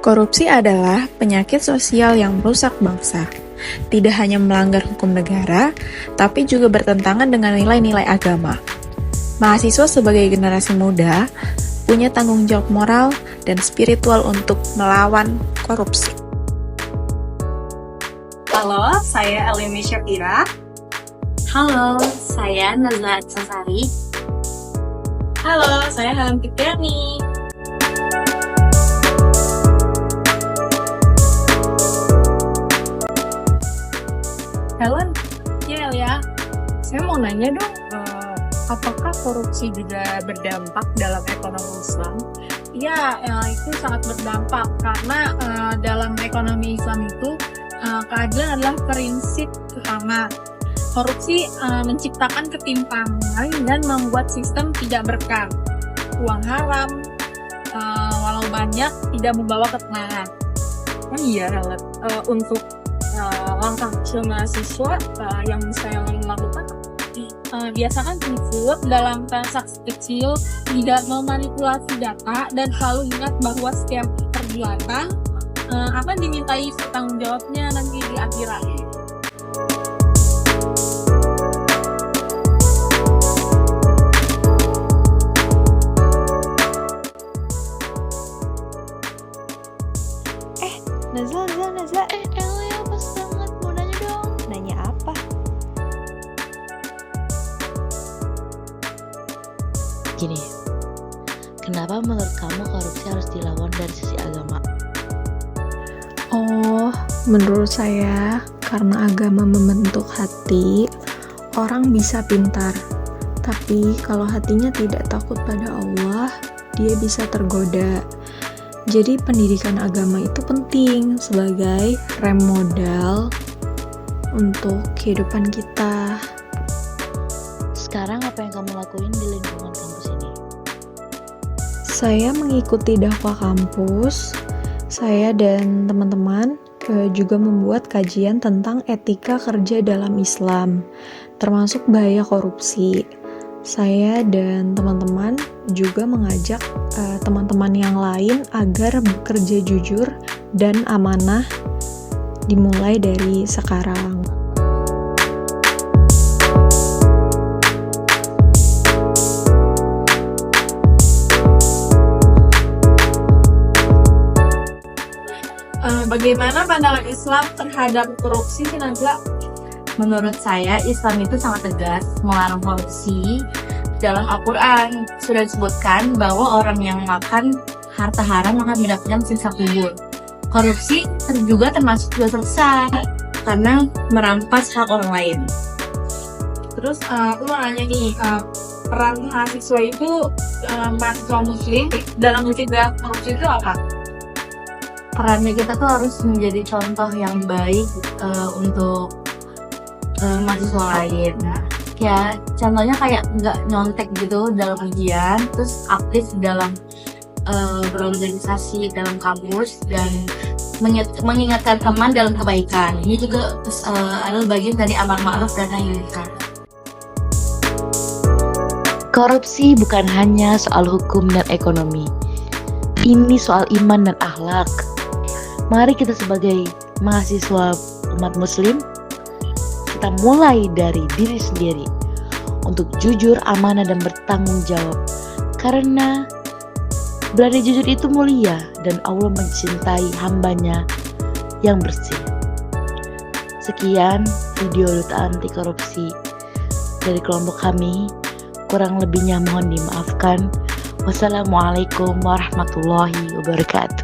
Korupsi adalah penyakit sosial yang merusak bangsa. Tidak hanya melanggar hukum negara, tapi juga bertentangan dengan nilai-nilai agama. Mahasiswa sebagai generasi muda punya tanggung jawab moral dan spiritual untuk melawan korupsi. Halo, saya Elimi Syafira. Halo, saya Nazla Sasari. Halo, saya Helen Fitriani. Helen, ya Elia, saya mau nanya dong, apakah korupsi juga berdampak dalam ekonomi Islam? Ya, itu sangat berdampak karena dalam ekonomi Islam itu keadilan adalah prinsip utama. Korupsi menciptakan ketimpangan dan membuat sistem tidak berkah. Uang haram, walau banyak, tidak membawa ketenangan. Oh iya, Helen, untuk langkah kecil mahasiswa yang saya lakukan, Biasakan prinsip dalam transaksi kecil, tidak memanipulasi data, dan selalu ingat bahwa setiap perbuatan akan dimintai tanggung jawabnya nanti di akhirat. Nazla, Elia pas banget mau nanya dong. Nanya apa? Gini, kenapa menurut kamu korupsi harus dilawan dari sisi agama? Oh, menurut saya karena agama membentuk hati, orang bisa pintar. Tapi kalau hatinya tidak takut pada Allah, dia bisa tergoda. Jadi pendidikan agama itu penting sebagai rem modal untuk kehidupan kita. Sekarang apa yang kamu lakuin di lingkungan kampus ini? Saya mengikuti dakwah kampus. Saya dan teman-teman juga membuat kajian tentang etika kerja dalam Islam, termasuk bahaya korupsi. Saya dan teman-teman juga mengajak teman-teman yang lain agar bekerja jujur dan amanah dimulai dari sekarang. Bagaimana pandangan Islam terhadap korupsi sih, Nazla? Menurut saya, Islam itu sangat tegas melarang korupsi. Dalam Al-Quran sudah disebutkan bahwa orang yang makan harta haram akan mendapatkan siksa kubur. Korupsi juga termasuk dosa besar karena merampas hak orang lain. Terus aku mau nanya nih, peran mahasiswa itu mahasiswa muslim dalam mencegah korupsi itu apa? Perannya kita tuh harus menjadi contoh yang baik untuk mahasiswa lain. Ya, contohnya kayak nggak nyontek gitu dalam ujian, terus aktif dalam berorganisasi dalam kampus dan mengingatkan teman dalam kebaikan. Ini juga adalah bagian dari amar ma'ruf dan nahi munkar. Korupsi bukan hanya soal hukum dan ekonomi. Ini soal iman dan akhlak. Mari kita sebagai mahasiswa umat muslim, kita mulai dari diri sendiri untuk jujur, amanah, dan bertanggung jawab. Karena berani jujur itu mulia dan Allah mencintai hambanya yang bersih. Sekian video duta anti korupsi dari kelompok kami. Kurang lebihnya mohon dimaafkan. Wassalamualaikum warahmatullahi wabarakatuh.